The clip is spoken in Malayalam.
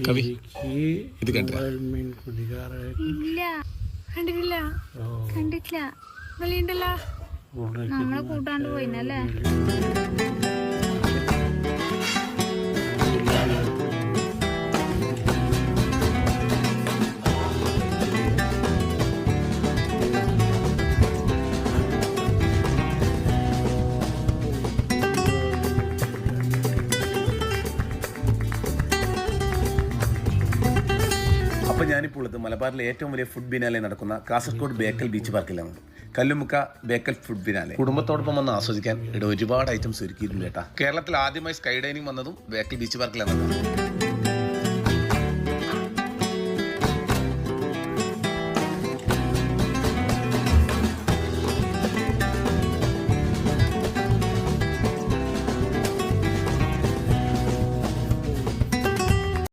കവി ഇത് കണ്ട ഇല്ല കണ്ടിട്ടില്ല കണ്ടിട്ടില്ല വെളിയുണ്ടല്ലോ നമ്മളെ കൂട്ടാണ്ട് പോയിന്നല്ലേ. അപ്പോൾ ഞാനിപ്പോൾ ഉള്ളത് മലബാറിലെ ഏറ്റവും വലിയ ഫുഡ് ബിനാലെ നടക്കുന്ന കാസർഗോഡ് ബേക്കൽ ബീച്ച് പാർക്കിലാണ്. കല്ലുമുക്ക ബേക്കൽ ഫുഡ് ബിനാലെ കുടുംബത്തോടൊപ്പം വന്ന് ആസ്വദിക്കാൻ ഇവിടെ ഒരുപാട് ഐറ്റംസ് ഒരുക്കിയിട്ടുണ്ട് കേട്ടാ. കേരളത്തിൽ ആദ്യമായി സ്കൈ ഡൈനിങ് വന്നതും ബേക്കൽ ബീച്ച് പാർക്കിലാണ്.